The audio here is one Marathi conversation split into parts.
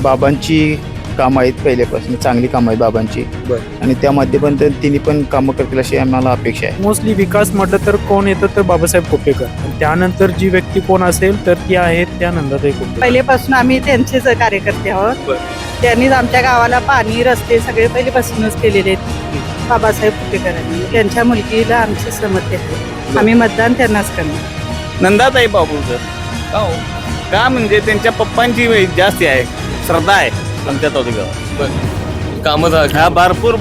बाबांची कामं आहेत, पहिल्यापासून चांगली कामं आहेत बाबांची. आणि त्यामध्ये पण तिने पण कामं करतील अशी आम्हाला अपेक्षा आहे. मोस्टली विकास म्हटलं तर कोण येतं तर बाबासाहेब कुपेकर. त्यानंतर जी व्यक्ती कोण असेल तर ती आहेत त्या नंदाताई कुपेकर. पहिलेपासून आम्ही त्यांचेच कार्यकर्ते आहोत. त्यांनीच आमच्या गावाला पाणी रस्ते सगळे पहिलेपासूनच केलेले आहेत बाबासाहेब कुपेकरांनी. त्यांच्या मुलगीला आमची सहमती आहे. आम्ही मतदान त्यांनाच करणार. नंदाताई बाबूकर का म्हणजे त्यांच्या पप्पांची जास्ती आहे, श्रद्धा आहे आमच्या तालुक्यावर. कामं हा भरपूर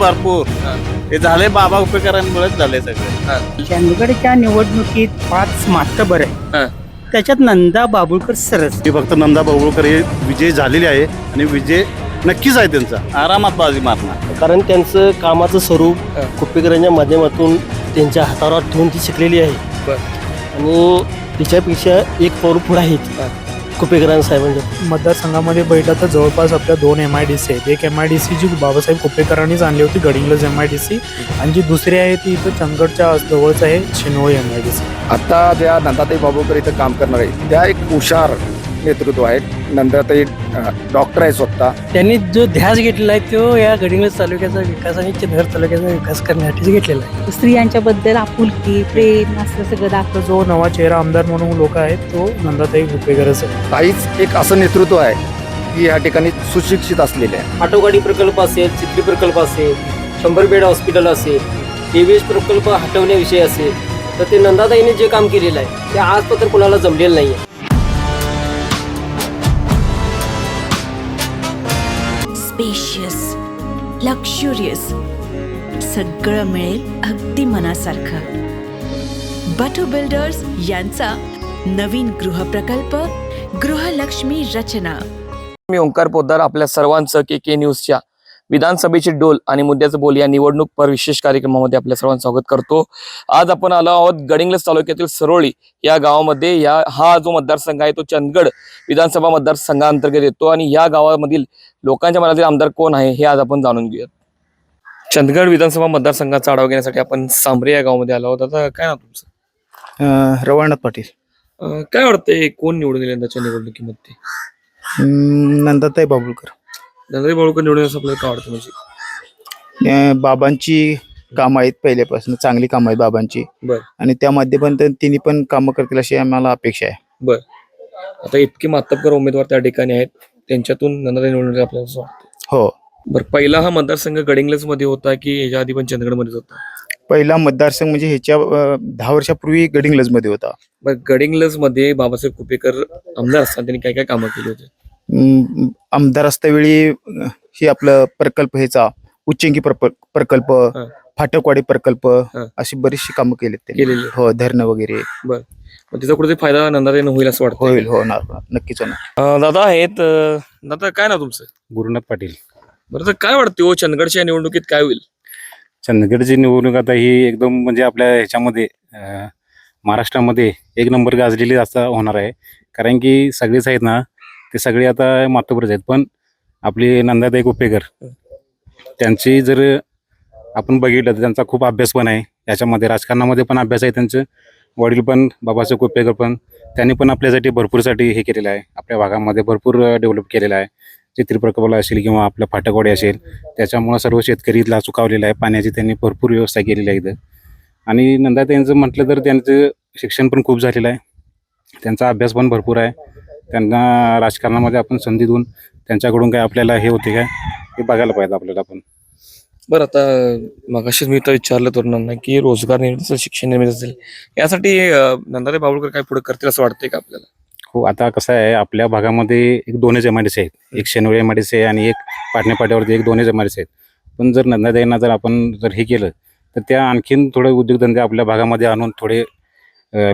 हे झाले बाबा कुपेकरांमुळेच झाले सगळे. चंदगडच्या निवडणुकीत 5 मातबर आहे, त्याच्यात नंदा बाबुळकर सरस. ते फक्त नंदा बाबुळकर हे विजय झालेले आहे आणि विजय नक्कीच आहे त्यांचा. आरामात बाजी मारणार, कारण त्यांचं कामाचं स्वरूप कुपेकरांच्या माध्यमातून त्यांच्या हातावर ठेवून ती शिकलेली आहे आणि तिच्यापेक्षा एक पाऊल पुढे आहेत कुपेकरां साहेबांच्या. मतदारसंघामध्ये बैठा तर जवळपास आपल्या 2 MIDC आहेत. एक MIDC जी बाबासाहेब कुपेकरांनीच आणली होती, गडिंग्लज MIDC, आणि जी दुसरी आहे ती इथं चंदगडच्या जवळच आहे, शिनोळी MIDC. आता ज्या नंदाताई बाबूकर इथं काम करणार आहे त्या एक हुशार नेतृत्व आहेत. नंदाताई डॉक्टर आहे स्वतः. त्यांनी जो ध्यास घेतलेला आहे तो या गडिंग्लज तालुक्याचा विकास आणि चंदगड तालुक्याचा विकास करण्यासाठीच घेतलेला आहे. स्त्रियांच्या बद्दल आपुलकी, प्रेम असं सगळं दाखवतो. जो नवा चेहरा आमदार म्हणून लोक आहेत तो नंदाताई कुपेकरच आहे. ताईच एक असं नेतृत्व आहे की या ठिकाणी सुशिक्षित असलेले आहे. आटोगाडी प्रकल्प असेल, चिखली प्रकल्प असेल, 100 बेड हॉस्पिटल असेल, TVS प्रकल्प हटवण्याविषयी असेल, तर ते नंदाताईने जे काम केलेलं आहे ते आजपर्यंत कोणाला जमलेलं नाही आहे. स्पेशियस, लक्झुरियस, सगळं मिळेल अगदी मनासारखं. बटू बिल्डर्स यांचा नवीन गृहप्रकल्प गृहलक्ष्मी रचना. मी ओंकार पोद्दार आपल्या सर्वांचं KK न्यूजच्या विधानसभेची डोल आणि मुद्द्याचं बोल या निवडणूक पर विशेष कार्यक्रमामध्ये आपल्या सर्वांचं स्वागत करतो. आज आपण आलो आहोत गडिंग्लज तालुक्यातील सरोळी या गावामध्ये. हा जो मतदारसंघ आहे तो चंदगड विधानसभा मतदारसंघाअंतर्गत येतो आणि या गावामधील लोकांच्या मनातील आमदार कोण आहे हे आज आपण जाणून घेऊयात. चंदगड विधानसभा मतदारसंघाचा आढावा घेण्यासाठी आपण सांबरे या गावामध्ये आलो आहोत. आता काय नाव तुमचं? रवानाथ पाटील. काय वाटतंय कोण निवडून गेले यंदाच्या निवडणुकीमध्ये? नंदाताई बाबुळकर. नंदाताई बाबुळकर निवडून आपल्याला काय वाटतं? म्हणजे बाबांची कामं आहेत, पहिल्यापासून चांगली कामं आहेत बाबांची. आणि त्यामध्ये पण तिने पण कामं करतील अशी आम्हाला अपेक्षा आहे. आता इतके मातब्बर उमेदवार त्या ठिकाणी आहेत, त्यांच्यातून नंदाताई निवडून आपल्याला असं वाटतं? हो. पहिला हा मतदारसंघ गडिंग्लज मध्ये होता की याच्या आधी पण चंदगडमध्येच होता? पहिला मतदारसंघ म्हणजे ह्याच्या 10 वर्षापूर्वी गडिंग्लज मध्ये होता. गडिंग्लज मध्ये बाबासाहेब कुपेकर आमदार असताना त्यांनी काय काय कामं केली होती? आमदार असतावेळी हे आपलं प्रकल्प ह्याचा उच्चंगी प्रकल्प, फाटकवाडी प्रकल्प, अशी बरीचशी कामं केलेली. हो, धरणं वगैरे. त्याचा कुठे फायदा नंदाताईंना होईल असं वाटतं? होईल, होणार, नक्कीच होणार. दादा आहेत. दादा काय ना तुमचं? गुरुनाथ पाटील. बरं, तर काय वाटतं हो चंदगडच्या निवडणुकीत काय होईल? चंदगडची निवडणूक आता ही एकदम म्हणजे आपल्या ह्याच्यामध्ये महाराष्ट्रामध्ये एक नंबर गाजलेली असं होणार आहे. कारण की सगळेच आहेत ना, ते सगळे आता मातोबरच आहेत. पण आपली नंदाताई कुपेकर त्यांची जर आपण बघितलं तर त्यांचा खूप अभ्यास पण आहे याच्यामध्ये. राजकारणामध्ये पण अभ्यास आहे. त्यांचं वडील पण बाबासाहेब कुपेकर पण त्यांनी पण आपल्यासाठी भरपूरसाठी हे केलेलं आहे. आपल्या भागामध्ये भरपूर डेव्हलप केलेलं आहे. चित्री प्रकल्प असेल किंवा आपलं फाटकवाडी असेल, त्याच्यामुळं सर्व शेतकरीला चुकावलेलं आहे. पाण्याची त्यांनी भरपूर व्यवस्था केलेली आहे इथं. आणि नंदाताईंचं म्हटलं तर त्यांचं शिक्षण पण खूप झालेलं आहे, त्यांचा अभ्यास पण भरपूर आहे. त्यांना राजकारणामध्ये आपण संधी देऊन त्यांच्याकडून काय आपल्याला हे होते काय हे बघायला पाहिजे आपल्याला पण. बरं, आता मगाशीच मी तर विचारलं तरुणांना की रोजगार निर्मिती असेल, शिक्षण निर्मिती असेल, यासाठी नंदाताई बाबुळकर काय पुढे करतील असं वाटतंय का आपल्याला? हो, आता कसं आहे आपल्या भागामध्ये एक 2च MIDC आहेत. एक शेनोळी MIDC आहे आणि एक पाटणे पाट्यावरती एक 2च MIDC आहेत. पण जर नंदाताईंना जर आपण जर हे केलं तर त्या आणखीन थोडे उद्योगधंदे आपल्या भागामध्ये आणून थोडे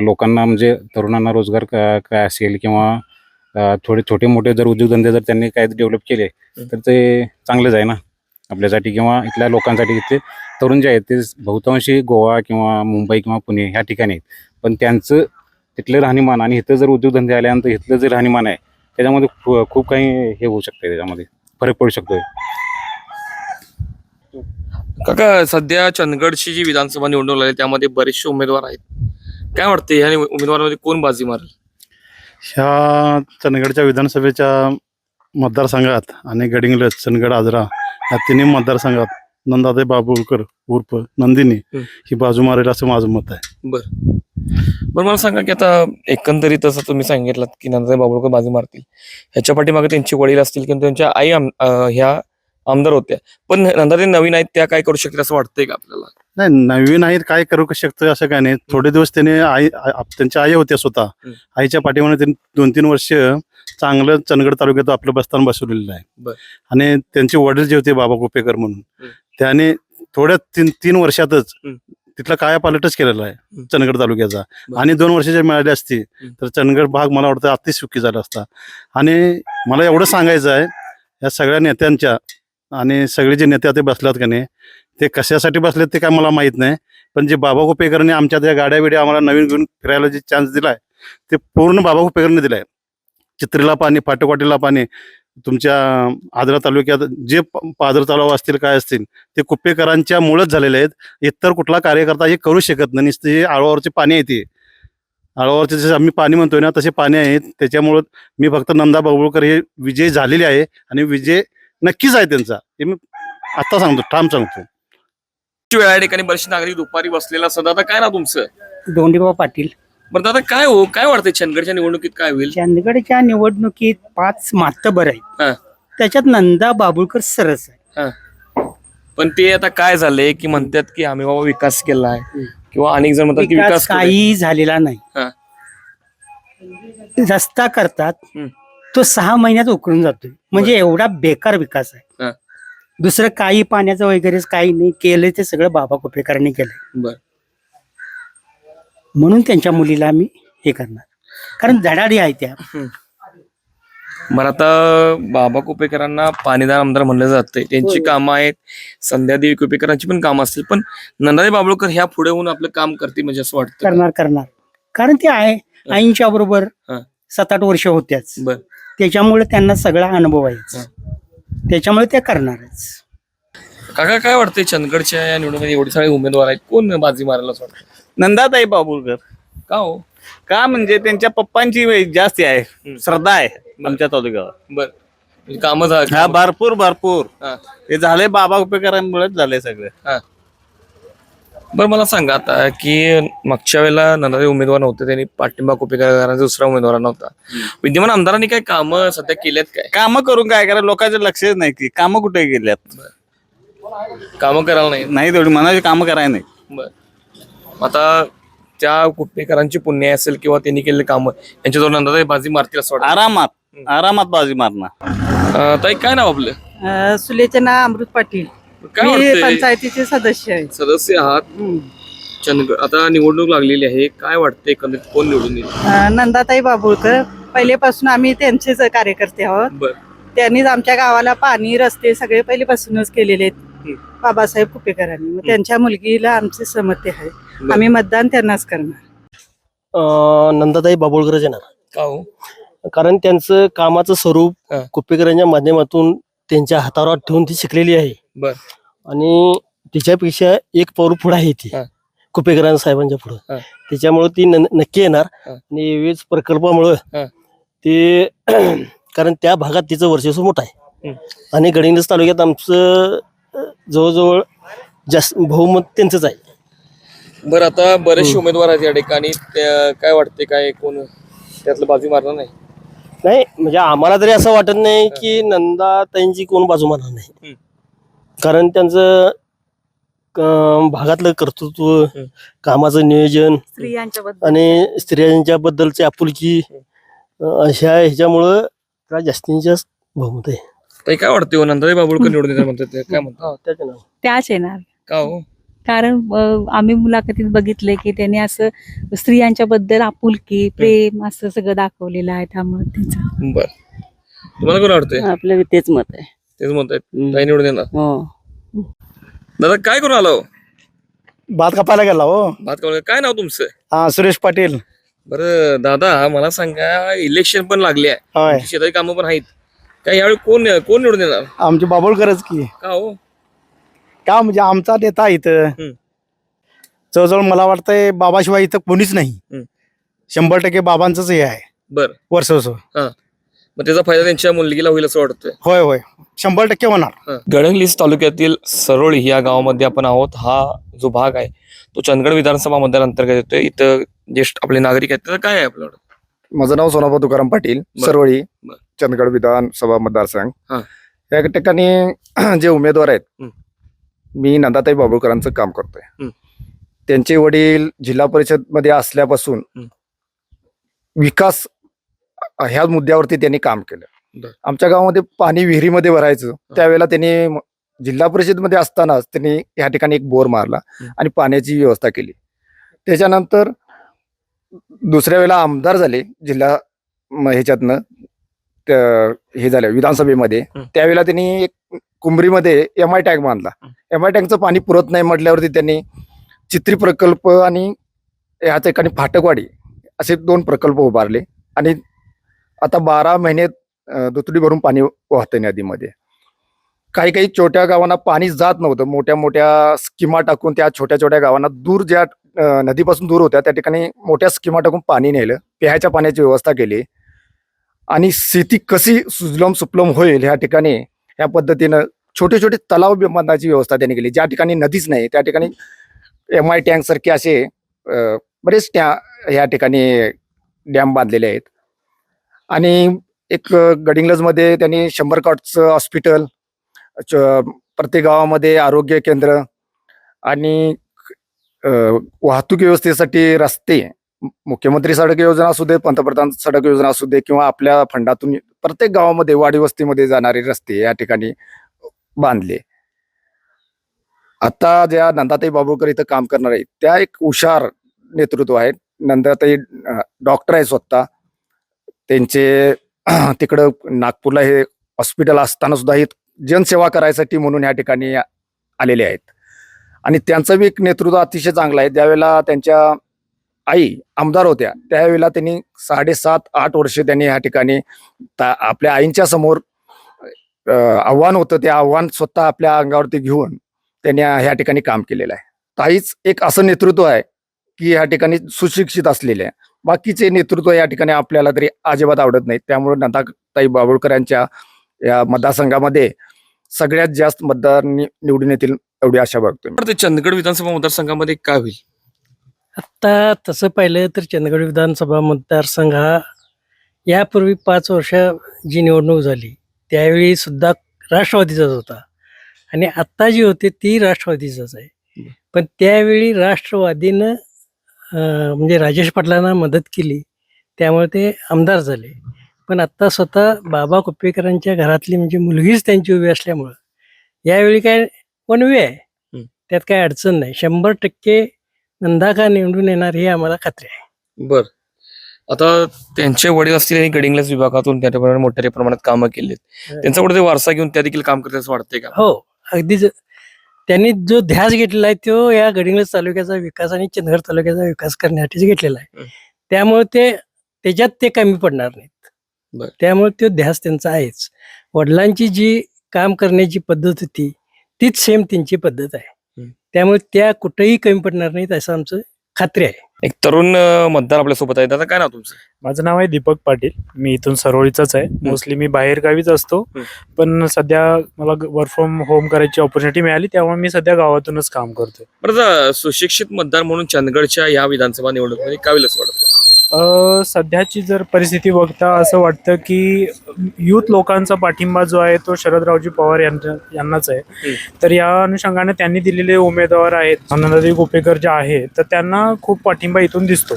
लोकांना म्हणजे तरुणांना रोजगार काय असेल किंवा थोडे छोटे मोठे जर उद्योगधंदे जर त्यांनी काय डेव्हलप केले तर ते चांगलंच आहे ना आपल्यासाठी किंवा इथल्या लोकांसाठी. ते तरुण जे आहेत ते बहुतांशी गोवा किंवा मुंबई किंवा पुणे ह्या ठिकाणी आहेत. पण त्यांचं तिथलं राहणीमान आणि इथं जर उद्योगधंदे आल्यानंतर इथलं जे राहणीमान आहे त्याच्यामध्ये खूप काही हे होऊ शकते, त्याच्यामध्ये फरक पडू शकतोय. काका, सध्या चंदगडची जी विधानसभा निवडणूक लागली त्यामध्ये बरेचसे उमेदवार आहेत. काय वाटते ह्या उमेदवारांमध्ये कोण बाजी मारेल? ह्या चंदगडच्या विधानसभेच्या मतदारसंघात आणि गडिंग्लज चंदगड आजरा या तिन्ही मतदारसंघात नंदाताई बाबुळकर उर्फ नंदिनी ही बाजू मारेल असं माझं मत आहे. बरं मला सांगा की आता एकंदरीत असं तुम्ही सांगितलं की नंदाताई बाबुळकर बाजी मारतील, ह्याच्या पाठीमागे त्यांचे वडील असतील किंवा त्यांच्या आई ह्या आमदार होत्या, पण नंदाताई नवीन आहेत, त्या काय करू शकतील असं वाटतंय का आपल्याला? नाही, नवीन आहेत काय करू शकतं असं काय नाही. थोडे दिवस त्याने त्यांच्या आई होत्या स्वतः, आईच्या पाठीमागे त्यांनी 2-3 वर्ष चांगलं चंदगड तालुक्यात आपलं बस्तान बसवलेलं आहे. आणि त्यांचे वडील जे होते बाबा कुपेकर म्हणून, त्याने थोड्या 3 वर्षातच तिथला कायापालटच केलेला आहे चंदगड तालुक्याचा. आणि 2 वर्ष जर मिळाली असती तर चंदगड भाग मला वाटतं अतिसुखी झाला असता. आणि मला एवढं सांगायचं आहे या सगळ्या नेत्यांच्या, आणि सगळे जे नेते ते बसल्यात का नाही, ते कशासाठी बसलेत ते काय मला माहीत नाही, पण जे बाबा कुपेकरने आमच्या त्या गाड्या बिड्या आम्हाला नवीन घेऊन फिरायला जे चान्स दिलाय ते पूर्ण बाबा कुपेकरने दिलाय. चित्रीला पाणी, फाटकवाटीला पाणी, तुमच्या आजरा तालुक्यात जे पाझर तलाव असतील काय असतील ते कुपेकरांच्या मुळेच झालेले आहेत. इतर कुठला कार्यकर्ता हे करू शकत नाही. नुसते आळवावरचे पाणी येते, आळवावरचे जसे आम्ही पाणी म्हणतोय ना तसे पाणी आहेत. त्याच्यामुळं मी फक्त नंदा बाबुळकर हे विजय झालेले आहे आणि विजय नक्कीच आहे त्यांचा, हे मी आता सांगतो, ठाम सांगतो. वेळा या ठिकाणी बरेचसे नागरिक दुपारी बसलेला असतात. दादा काय ना तुमचं? दोंडीबाबा पाटील. बरं दादा काय वाटतंय चंदगडच्या निवडणुकीत काय होईल? चंदगडच्या निवडणुकीत 5 मातबर हा. आहेत, त्याच्यात नंदा बाबुळकर सरस आहे. पण ते आता काय झालंय की म्हणतात की आम्ही बाबा विकास केला आहे, किंवा अनेक जण म्हणतात की विकास काही झालेला नाही. रस्ता करतात तो 6 महिन्यात उकळून जातोय, म्हणजे एवढा बेकार विकास आहे. दुसरं काही पाण्याचं वगैरे काही नाही केलंय, ते सगळं बाबा कुपेकरांनी केलंय. म्हणून त्यांच्या मुलीला आम्ही हे करणार, कारण धडाडी आहे त्या. बरं आता बाबा कुपेकरांना पाणीदार आमदार म्हणलं जातंय, त्यांची कामं आहेत, संध्यादेवी कुपेकरांची पण कामं असतील, पण नंदाताई बाबुळकर ह्या पुढे होऊन आपलं काम करते म्हणजे असं वाटतं? करणार कारण ते आहे 80च्या बरोबर 7-8 वर्ष होत्याच, त्याच्यामुळे त्यांना सगळा अनुभव आहे, त्याच्यामुळे ते करणारच. काका काय वाटतंय चंदगडच्या या निवडणुकीत एवढे सगळे उमेदवार आहेत, कोण बाजी मारायला असं वाटतं? नंदाताई बाबुळकर. का हो? का म्हणजे त्यांच्या पप्पांची जास्त आहे, श्रद्धा आहे आमच्या तालुक्यावर. बरं, कामं हा भरपूर हे झालंय बाबा कुपेकरांमुळेच झालंय सगळं. बरं मला सांगा आता की मागच्या वेळेला नंदाताई उमेदवार नव्हते, त्यांनी पाठिंबा कुपेकरांचा दुसरा उमेदवार नव्हता. विद्यमान आमदारांनी काय कामं सध्या केल्यात? काय कामं करून काय करा, लोकांचं लक्षच नाही की कामं कुठे गेल्यात. कामं करायला नाही तेवढी मनाची कामं करायला नाही. बरं, आता त्या कुपेकरांची पुण्य असेल किंवा त्यांनी केलेली कामं यांच्याजवळ नंदाताई बाजी मारतील असं वाटतं? आरामात बाजी मारणार. ताई काय नाव आपलं? सुलेचे नाव अमृत पाटील. काय मी वाटतंय? पंचायतीचे सदस्य आहे. सदस्य आहात चंदगड, आता निवडणूक लागलेली आहे, काय वाटतं एकंदरीत कोण निवडून येईल? नंदाताई बाबुळकर. पहिलेपासून आम्ही त्यांचेच कार्यकर्ते आहोत. बरं, त्यांनीच आमच्या गावाला पाणी, रस्ते सगळे पहिलेपासूनच केलेले आहेत बाबासाहेब कुपेकरांनी. मग त्यांच्या मुलगीला आमचे सहमती आहे, आम्ही मतदान त्यांनाच करणार. नंदाताई बाबुळकरच येणार. का हो? कारण त्यांचं कामाचं स्वरूप कुपेकरांच्या माध्यमातून त्यांच्या हातावर ठेवून ती शिकलेली आहे. आणि तिच्यापेक्षा एक पाऊल पुढे आहे ती कुपेकरां साहेबांच्या पुढे, त्याच्यामुळे ती नक्की येणार. आणि विविध प्रकल्पामुळं ते कारण त्या भागात तिचं वर्चस्व मोठं आहे. आणि गडिंग्लज तालुक्यात आमचं जवळजवळ जास्त बहुमत त्यांचंच आहे. बरं, आता बरेचसे उमेदवार आहेत या ठिकाणी, काय वाटते काय कोण त्यातलं बाजी मारणार नाही? नाही म्हणजे आम्हाला तरी असं वाटत नाही की नंदाताईंची कोण बाजू मारणार नाही, कारण त्यांचं भागातलं कर्तृत्व, कामाचं नियोजन आणि स्त्रियांच्या बद्दलची आपुलकी, अशा ह्याच्यामुळं त्याला जास्तीत जास्त बहुमत आहे. ताई काय वाटते नंदाताई बाबुळकर निवडून येणार म्हणतात, काय म्हणतात? त्याच येणार. का हो? कारण आम्ही मुलाखतीत बघितलंय की त्यांनी असं स्त्रियांच्या बद्दल आपुलकी, प्रेम असं सगळं दाखवलेलं आहे, त्यामुळे त्यांचं. बर, तुम्हाला कोण वाटतंय? आपलं तेच मत आहे. तेच मत आहे, ताई निवडून येणार. हो. दादा काय करून आलो? भात कापायला गेला हो. भात कापून. काय नाव तुमचं? सुरेश पाटील. बरं दादा मला सांगा, इलेक्शन पण लागले आहे, होय. शेताची कामं पण आहेत, काय यावेळी कोण निवडून येणार? आमची बाबुळकरच की. का हो? का म्हणजे आमचा नेता इथं जवळजवळ मला वाटतंय बाबाशिवाय इथं कोणीच नाही. 100% बाबांचंच हे आहे बर वर्चस्व. मग त्याचा फायदा त्यांच्या मुलगीला होईल असं वाटतंय. होय होय 100% होणार. गडहिंग्लज तालुक्यातील सरोळी या गावामध्ये आपण आहोत. हा जो भाग आहे तो चंदगड विधानसभा मतदारांतर्गत येतोय. इथं ज्येष्ठ आपले नागरिक आहेत, त्याचं काय आहे आपल्याकडं? माझं नाव सोनाबा तुकाराम पाटील, सरवळी, चंदगड विधानसभा मतदारसंघ. हा. या ठिकाणी जे उमेदवार आहेत, मी नंदाताई बाबुळकरांचं काम करतोय. त्यांचे वडील जिल्हा परिषद मध्ये असल्यापासून विकास ह्या मुद्द्यावरती त्यांनी काम केलं. आमच्या गावामध्ये पाणी विहिरीमध्ये भरायचं, त्यावेळेला त्यांनी जिल्हा परिषद मध्ये असतानाच त्यांनी या ठिकाणी एक बोर मारला आणि पाण्याची व्यवस्था केली. त्याच्यानंतर दुसऱ्या वेळेला आमदार झाले जिल्हा ह्याच्यातनं हे झालं विधानसभेमध्ये, त्यावेळेला त्यांनी एक कुंभरीमध्ये MI टँक बांधला. MI टँकचं पाणी पुरत नाही म्हटल्यावरती त्यांनी चित्री प्रकल्प आणि ह्या ठिकाणी फाटकवाडी असे 2 प्रकल्प उभारले आणि आता 12 महिने दुतडी भरून पाणी वाहतंय नदीमध्ये. काही काही छोट्या गावांना पाणी जात नव्हतं. मोठ्या मोठ्या स्कीमा टाकून त्या छोट्या छोट्या गावांना दूर ज्या नदीपासून दूर होत्या त्या ठिकाणी मोठ्या स्कीमा टाकून पाणी नेलं, प्यायच्या पाण्याची व्यवस्था केली आणि शेती कशी सुजलम सुफलम होईल ह्या ठिकाणी ह्या पद्धतीनं छोटे छोटे तलाव बांधण्याची व्यवस्था त्यांनी केली. ज्या ठिकाणी नदीच नाही त्या ठिकाणी MI टँक सारखे असे बरेच ह्या ठिकाणी डॅम बांधलेले आहेत. आणि एक गडिंग्लजमध्ये त्यांनी 100 कॉटचं हॉस्पिटल, प्रत्येक गावामध्ये आरोग्य केंद्र आणि वाहतूक व्यवस्थेसाठी रस्ते, मुख्यमंत्री सडक योजना असू दे, पंतप्रधान सडक योजना असू दे किंवा आपल्या फंडातून प्रत्येक गावामध्ये वाडी वस्तीमध्ये जाणारे रस्ते या ठिकाणी बांधले. आता ज्या नंदाताई बाबुळकर इथं काम करणार आहेत त्या एक हुशार नेतृत्व आहेत. नंदाताई डॉक्टर आहे स्वतः. त्यांचे तिकडं नागपूरला हे हॉस्पिटल असताना सुद्धा हे जनसेवा करायसाठी म्हणून या ठिकाणी आलेले आहेत आणि त्यांचं बी एक नेतृत्व अतिशय चांगलं आहे. ज्यावेळेला त्यांच्या आई आमदार होत्या त्यावेळेला त्यांनी 7.5-8 वर्ष त्यांनी या ठिकाणी आपल्या आईंच्या समोर आव्हान होतं, ते आव्हान स्वतः आपल्या अंगावरती घेऊन त्यांनी ह्या ठिकाणी काम केलेलं आहे. ताईच एक असं नेतृत्व आहे की या ठिकाणी सुशिक्षित असलेले आहे. बाकीचे नेतृत्व या ठिकाणी आपल्याला तरी अजिबात आवडत नाही. त्यामुळे नंदाताई बाबुळकर यांच्या या मतदारसंघामध्ये सगळ्यात जास्त मतदार निवडून येतील एवढी आशा बघतोय. चंदगड विधानसभा मतदारसंघामध्ये काय होईल? आता तसं पाहिलं तर चंदगड विधानसभा मतदारसंघ हा यापूर्वी 5 वर्ष जी निवडणूक झाली त्यावेळी सुद्धा राष्ट्रवादीचाच होता आणि आत्ता जी होते ती राष्ट्रवादीचाच आहे. पण त्यावेळी राष्ट्रवादीनं म्हणजे राजेश पाटलांना मदत केली त्यामुळे ते आमदार झाले. पण आता स्वतः बाबा कुप्पेकरांच्या घरातली म्हणजे मुलगीच त्यांची उभी असल्यामुळं यावेळी काय वन वे आहे, त्यात काय अडचण नाही. 100% नंदाका निवडून येणार ही आम्हाला खात्री आहे. बर, आता त्यांचे वडील असतील आणि गडिंग्लज विभागातून त्या मोठ्या प्रमाणात कामं केलीत, त्यांचा कुठे वारसा घेऊन त्या देखील काम करते असं वाटतंय का? हो, अगदीच. त्यांनी जो ध्यास घेतलेला आहे तो या गडिंग्लज तालुक्याचा विकास आणि चंदगड तालुक्याचा विकास करण्यासाठी घेतलेला आहे. त्यामुळे त्याच्यात ते कमी पडणार नाहीत. त्यामुळे तो ध्यास त्यांचा आहेच. वडिलांची जी काम करण्याची पद्धत होती तीच सेम त्यांची पद्धत आहे. त्यामुळे त्या कुठेही कमी पडणार नाहीत असं आमचं खात्री आहे. एक तरुण मतदार आपल्या सोबत आहे. दादा काय नाव तुमचं? माझं नाव आहे दीपक पाटील. मी इथून सरोळीचाच आहे. मोस्टली मी बाहेर गावीच असतो, पण सध्या मला वर्क फ्रॉम होम करायची ऑपॉर्च्युनिटी मिळाली त्यामुळे मी सध्या गावातूनच काम करतोय. बरं, सुशिक्षित मतदार म्हणून चंदगडच्या या विधानसभा निवडणुकीमध्ये काय होईल असं वाटतं? सध्याची जर परिस्थिती बघता असं वाटतं की युथ लोकांचा पाठिंबा जो आहे तो शरदरावजी पवार यांनाच आहे. तर या अनुषंगाने त्यांनी दिलेले उमेदवार आहेत नंदाताई कुप्पेकर जे आहे तर त्यांना खूप पाठिंबा इथून दिसतो.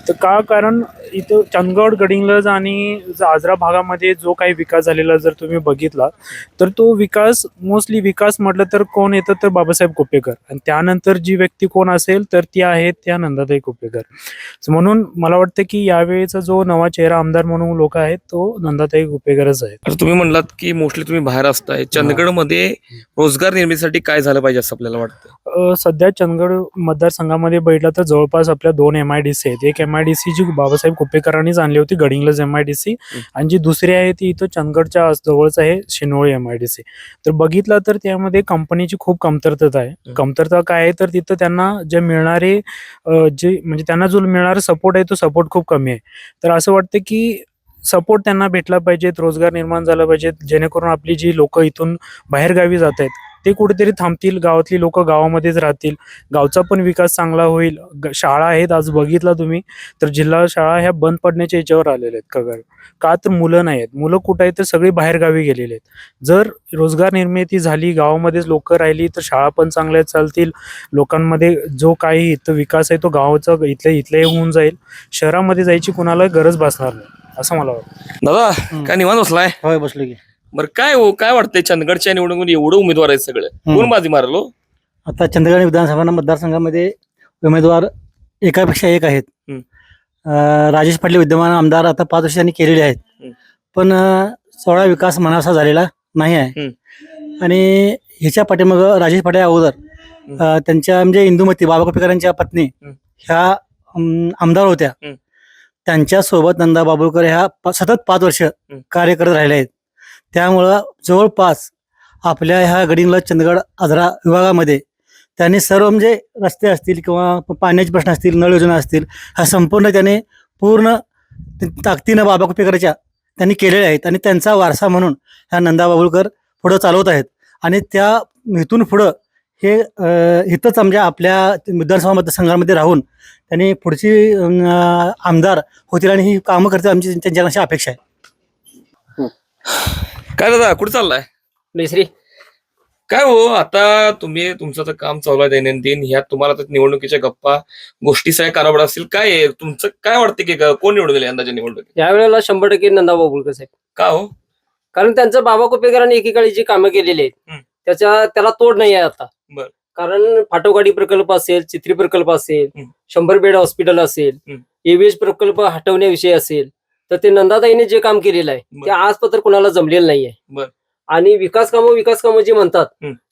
तर का, कारण इथं चंदगड, गडिंग्लज आणि आजरा भागामध्ये जो काही विकास झालेला जर तुम्ही बघितला तर तो विकास मोस्टली विकास म्हटलं तर कोण येतं तर बाबासाहेब कुप्पेकर, आणि त्यानंतर जी व्यक्ती कोण असेल तर ती आहे त्या नंदाताई कुप्पेकर. म्हणून मला वाटतं की यावेळेचा जो नवा चेहरा आमदार म्हणून लोक आहेत तो नंदाताई कुप्पेकरच आहे. तुम्ही म्हणलात की मोस्टली तुम्ही बाहेर असताय, चंदगडमध्ये रोजगार निर्मितीसाठी काय झालं पाहिजे असं आपल्याला वाटतं? सध्या चंदगड मतदारसंघामध्ये बघितलं तर जवळपास आपल्या 2 MIDC आहेत. एक MIDC जी बाबासाहेब कुप्पेकरांनीच आणली होती, गडिंग्लज MIDC, आणि जी दुसरी आहे ती इथं चंदगडच्या जवळच आहे, शिनोळी MIDC. तर बघितलं तर त्यामध्ये कंपनीची खूप कमतरता आहे. कमतरता काय आहे तर तिथं त्यांना जे मिळणारे जे म्हणजे त्यांना जो मिळणारा सपोर्ट आहे तो सपोर्ट खूप कमी आहे. तर असं वाटतं की सपोर्ट त्यांना भेटला पाहिजेत, रोजगार निर्माण झाला पाहिजेत, जेणेकरून आपली जी लोक इथून बाहेरगावी जात आहेत ते कुठेतरी थांबतील, गावातली लोक गावामध्येच राहतील, गावचा पण विकास चांगला होईल. शाळा आहेत, आज बघितला तुम्ही तर जिल्हा शाळा ह्या बंद पडण्याच्या याच्यावर आलेल्या आहेत. का तर मुलं नाही आहेत, मुलं कुठं आहेत तर सगळी बाहेरगावी गेलेले आहेत. जर रोजगार निर्मिती झाली, गावामध्येच लोक राहिली तर शाळा पण चांगल्या चालतील, लोकांमध्ये जो काही इथं विकास आहे तो गावाचा इथल्या होऊन जाईल, शहरामध्ये जायची कुणाला गरज भासणार नाही असं मला वाटतं. दादा काय निवांत बसलाय? होय बसलो की. बरं काय वाटतंय चंदगडच्या निवडणुकीत एवढं उमेदवार आहेत सगळे, कोण बाजी मारलो? आता चंदगड विधानसभा मतदारसंघामध्ये उमेदवार एकापेक्षा एक आहेत. राजेश पाटील विद्यमान आमदार आता 5 वर्ष त्यांनी केलेले आहेत, पण सोहळा विकास म्हणासा झालेला नाही आहे. आणि ह्याच्या पाठीमाग राजेश पाटील अगोदर त्यांच्या म्हणजे इंदुमती बाबा कुपेकरांच्या पत्नी ह्या आमदार होत्या, त्यांच्यासोबत नंदा बाबुळकर ह्या सतत 5 वर्ष कार्य करत राहिल्या आहेत. त्यामुळं जवळपास आपल्या ह्या गडिंग्लज चंदगड आजरा विभागामध्ये त्यांनी सर्व म्हणजे रस्ते असतील किंवा पाण्याचे प्रश्न असतील, नळ योजना असतील, हा संपूर्ण त्याने पूर्ण ताकदीनं बाबा कुपेकरच्या त्यांनी केलेले आहेत. आणि त्यांचा वारसा म्हणून ह्या नंदा बाबुळकर पुढं चालवत आहेत. आणि त्या इथून पुढं हे इथंच म्हणजे आपल्या विधानसभा मतदारसंघामध्ये राहून त्यांनी पुढची आमदार होतील आणि ही कामं करतील, आमची त्यांच्याकडे अशी अपेक्षा आहे. काय दादा कुठं चाललाय? दुसरी काय हो, आता तुम्ही तुमचं तर काम चालू आहे दैनंदिन, ह्यात तुम्हाला तर निवडणुकीच्या गप्पा गोष्टी सगळ्या कारभार असतील. काय आहे तुमचं, काय वाटतं की कोण निवडून गेले यंदाच्या निवडणुकीत? यावेळेला 100% नंदा बाबुळकर साहेब. का हो? कारण त्यांचं बाबा कुपेकरांनी एकेकाळी जी कामं केलेली आहेत त्याला तोड नाही आहे आता. बरं. कारण फाटोगाडी प्रकल्प असेल, चित्री प्रकल्प असेल, 100 बेड हॉस्पिटल असेल, एव्हीएस प्रकल्प हटवण्याविषयी असेल, तर ते नंदाताईने जे काम केलेलं आहे ते आजपत्र कुणाला जमलेलं नाहीये. बरं. आणि विकास कामं जी म्हणतात,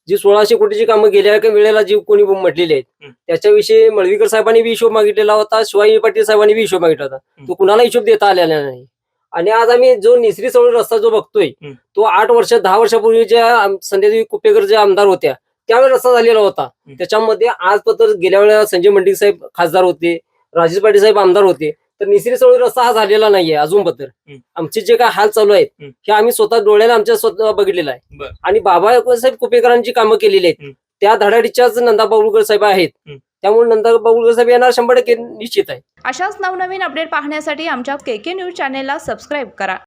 जी 1600 कोटीची कामं गेल्या वेळेला जी कोणी म्हटलेली आहेत त्याच्याविषयी मळवीकर साहेबांनी बी हिशोब मागितलेला होता, शिवाजी पाटील साहेबांनी बी हिशोब मागितला होता, तो कुणाला हिशोब देता आलेला नाही. आणि आज आम्ही जो निसरी सवळ रस्ता जो बघतोय तो 10 वर्षापूर्वी ज्या संध्यादेवी कुपेकर ज्या आमदार होत्या त्यावेळेस रस्ता झालेला होता. त्याच्यामध्ये आजपत्र गेल्या वेळेला संजय मंडिक साहेब खासदार होते, राजेश पाटील साहेब आमदार होते, तर निसरी सवळी रस्ता हा झालेला नाहीये अजून पत्र. आमचे जे काय हाल चालू आहेत हे आम्ही स्वतः डोळ्याला आमच्या स्वतः बघितलेलं आहे. आणि बाबासाहेब कुपेकरांची कामं केलेली आहेत त्या धडाडीच्याच नंदा बाबुळकर साहेब आहेत. त्यामुळे नंदा बाबुळकर साहेब येणार 100% निश्चित आहे. अशाच नवनवीन अपडेट पाहण्यासाठी आमच्या KK न्यूज चॅनेलला सबस्क्राईब करा.